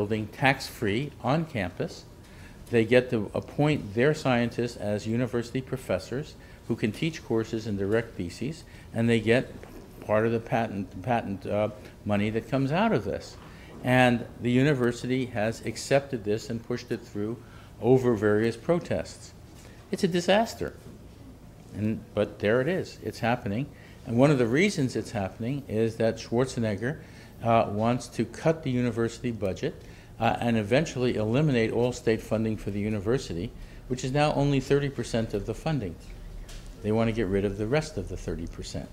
building tax-free on campus. They get to appoint their scientists as university professors who can teach courses in direct theses, and they get part of the patent money that comes out of this. And the university has accepted this and pushed it through over various protests. It's a disaster, but there it is. It's happening. And one of the reasons it's happening is that Schwarzenegger wants to cut the university budget and eventually eliminate all state funding for the university, which is now only 30% of the funding. They want to get rid of the rest of the 30%.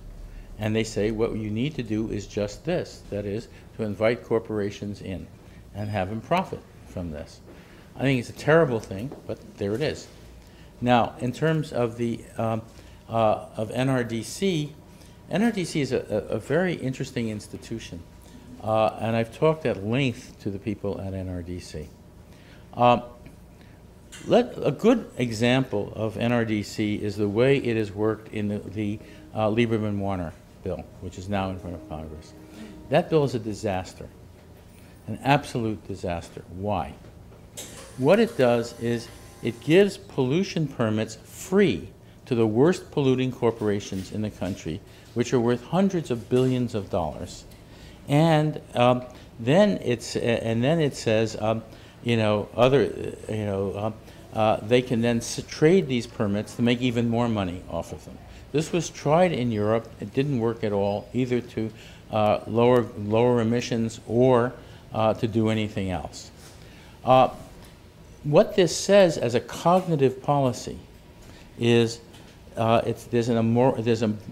And they say what you need to do is just this, that is, to invite corporations in and have them profit from this. I think it's a terrible thing, but there it is. Now, in terms of the of NRDC, NRDC is a very interesting institution, and I've talked at length to the people at NRDC. A good example of NRDC is the way it has worked in the Lieberman-Warner bill, which is now in front of Congress. That bill is a disaster, an absolute disaster. Why? What it does is it gives pollution permits free to the worst polluting corporations in the country, which are worth hundreds of billions of dollars. And then it says, they can then trade these permits to make even more money off of them. This was tried in Europe. It didn't work at all, either to lower emissions or to do anything else. What this says as a cognitive policy is there's a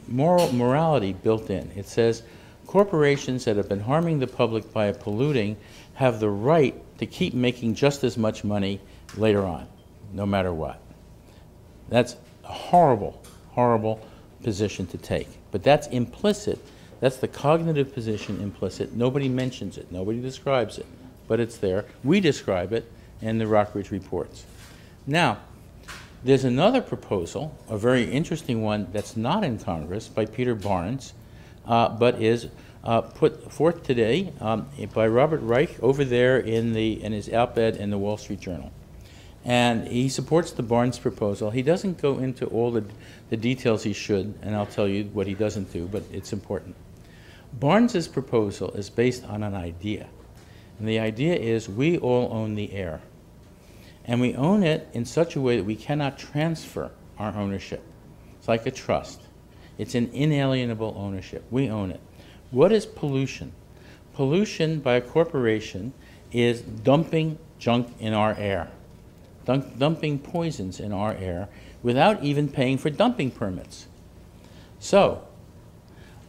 moral morality built in. It says corporations that have been harming the public by polluting have the right to keep making just as much money later on, no matter what. That's a horrible, horrible position to take. But that's implicit. That's the cognitive position implicit. Nobody mentions it. Nobody describes it. But it's there. We describe it in the Rockridge reports. Now, there's another proposal, a very interesting one that's not in Congress, by Peter Barnes, but is put forth today by Robert Reich over there in his op-ed in the Wall Street Journal. And he supports the Barnes proposal. He doesn't go into all the details he should, and I'll tell you what he doesn't do, but it's important. Barnes's proposal is based on an idea. And the idea is we all own the air. And we own it in such a way that we cannot transfer our ownership. It's like a trust. It's an inalienable ownership. We own it. What is pollution? Pollution by a corporation is dumping junk in our air, dumping poisons in our air without even paying for dumping permits. So,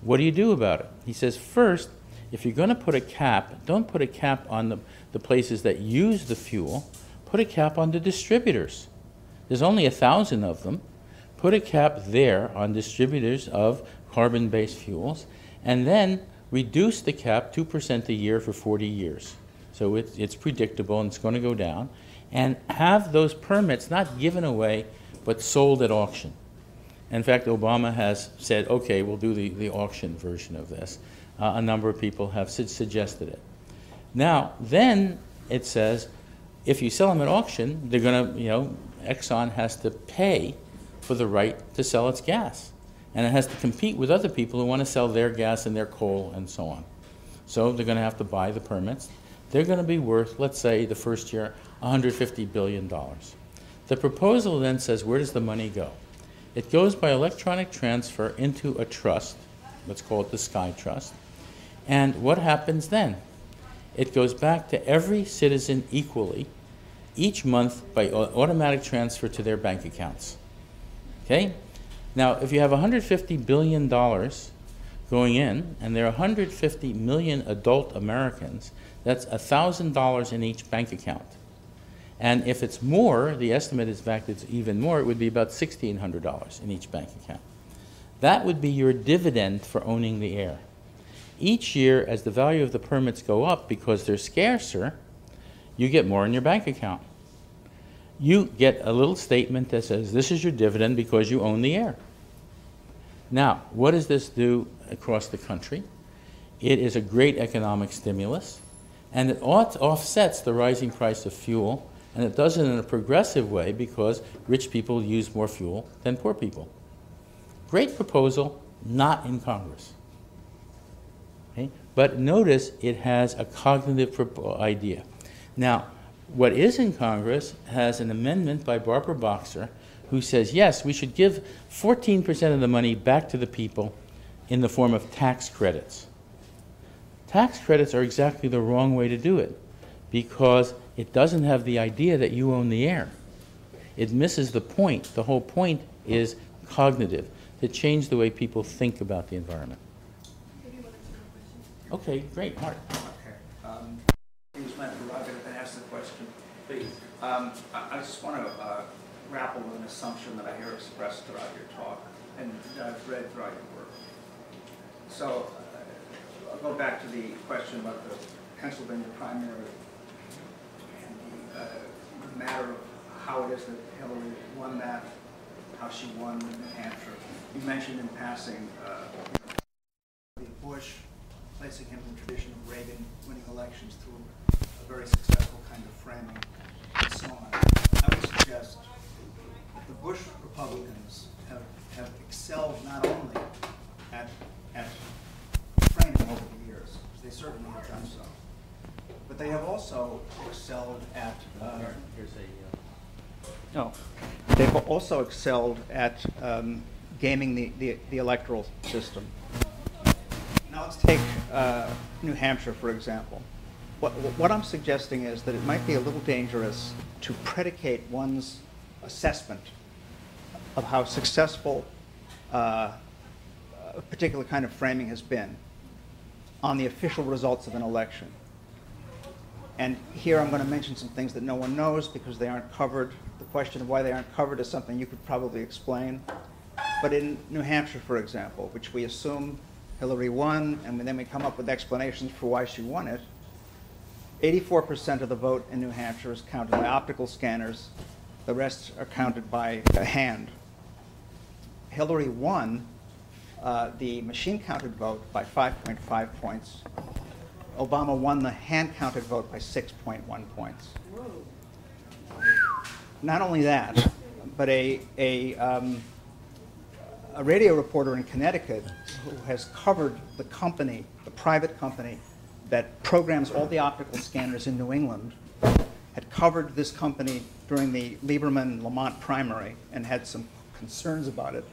what do you do about it? He says, first, if you're going to put a cap, don't put a cap on the places that use the fuel. Put a cap on the distributors. There's only 1,000 of them. Put a cap there on distributors of carbon-based fuels, and then reduce the cap 2% a year for 40 years. So it's predictable and it's going to go down. And have those permits not given away, but sold at auction. In fact, Obama has said, okay, we'll do the auction version of this. A number of people have suggested it. Now, then it says, if you sell them at auction, they're going to, Exxon has to pay for the right to sell its gas. And it has to compete with other people who want to sell their gas and their coal and so on. So they're going to have to buy the permits. They're going to be worth, let's say, the first year, $150 billion. The proposal then says, where does the money go? It goes by electronic transfer into a trust. Let's call it the Sky Trust. And what happens then? It goes back to every citizen equally, each month by automatic transfer to their bank accounts. Okay? Now, if you have $150 billion going in, and there are 150 million adult Americans, that's $1,000 in each bank account. And if it's more, the estimate is back it's even more, it would be about $1,600 in each bank account. That would be your dividend for owning the air. Each year, as the value of the permits go up because they're scarcer, you get more in your bank account. You get a little statement that says, this is your dividend because you own the air. Now, what does this do across the country? It is a great economic stimulus, And it offsets the rising price of fuel, and it does it in a progressive way because rich people use more fuel than poor people. Great proposal, not in Congress. Okay? But notice it has a cognitive idea. Now, what is in Congress has an amendment by Barbara Boxer who says, yes, we should give 14% of the money back to the people in the form of tax credits. Tax credits are exactly the wrong way to do it because it doesn't have the idea that you own the air. It misses the point. The whole point is cognitive, to change the way people think about the environment. Okay, great. Mark. Okay. Please, Matt, I'm going to ask the question. Please. I just want to grapple with an assumption that I hear expressed throughout your talk and that I've read throughout your work. So I'll go back to the question about the Pennsylvania primary and the matter of how it is that Hillary won that, how she won in New Hampshire. You mentioned in passing Bush placing him in the tradition of Reagan winning elections through a very successful kind of framing and so on. I would suggest that the Bush Republicans have excelled not only at framing over the years, because they certainly have done so, but they have also excelled at they've also excelled at gaming the electoral system. Now let's take New Hampshire, for example. What I'm suggesting is that it might be a little dangerous to predicate one's assessment of how successful a particular kind of framing has been on the official results of an election. And here I'm going to mention some things that no one knows because they aren't covered. The question of why they aren't covered is something you could probably explain. But in New Hampshire, for example, which we assume Hillary won, and then we come up with explanations for why she won it, 84% of the vote in New Hampshire is counted by optical scanners. The rest are counted by hand. Hillary won the machine-counted vote by 5.5 points. Obama won the hand-counted vote by 6.1 points. Not only that, but a radio reporter in Connecticut who has covered the company, the private company, that programs all the optical scanners in New England, had covered this company during the Lieberman-Lamont primary and had some concerns about it.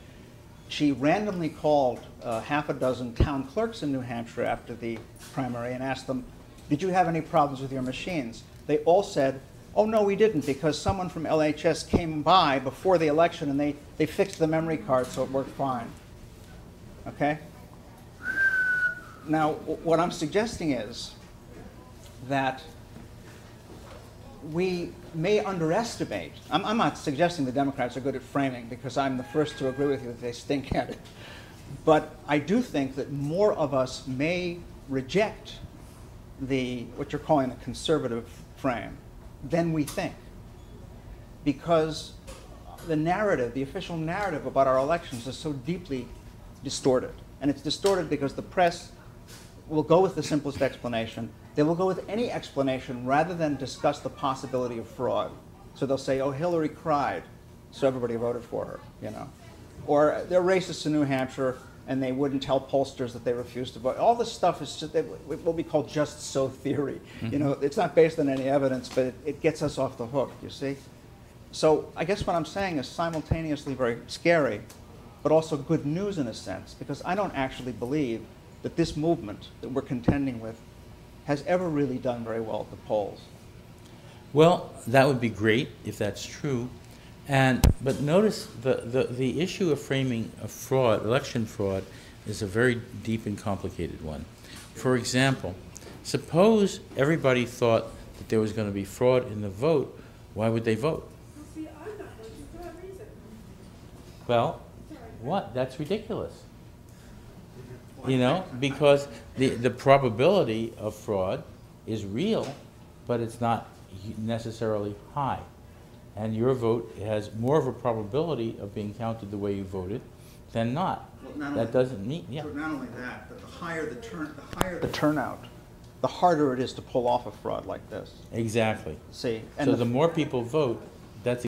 She randomly called half a dozen town clerks in New Hampshire after the primary and asked them, did you have any problems with your machines? They all said, oh, no, we didn't, because someone from LHS came by before the election and they fixed the memory card so it worked fine. Okay? Now, what I'm suggesting is that we may underestimate, I'm not suggesting the Democrats are good at framing because I'm the first to agree with you that they stink at it, but I do think that more of us may reject what you're calling a conservative frame than we think, because the narrative, the official narrative about our elections is so deeply distorted. And it's distorted because the press will go with the simplest explanation. They will go with any explanation rather than discuss the possibility of fraud. So they'll say, oh, Hillary cried, so everybody voted for her, you know. Or they're racists in New Hampshire, and they wouldn't tell pollsters that they refused to vote. All this stuff is just what we call just so theory. Mm-hmm. You know, it's not based on any evidence, but it gets us off the hook, you see. So I guess what I'm saying is simultaneously very scary, but also good news in a sense, because I don't actually believe that this movement that we're contending with has ever really done very well at the polls. Well, that would be great if that's true. But notice the issue of framing a fraud, election fraud, is a very deep and complicated one. For example, suppose everybody thought that there was going to be fraud in the vote, why would they vote? See, I'm not voting for that reason. Well, what? That's ridiculous. You know, because the probability of fraud is real, but it's not necessarily high. And your vote has more of a probability of being counted the way you voted than not. Well, that doesn't mean, yeah. Not only that, but the higher the turnout, the harder it is to pull off a fraud like this. Exactly. See, and So the more people vote,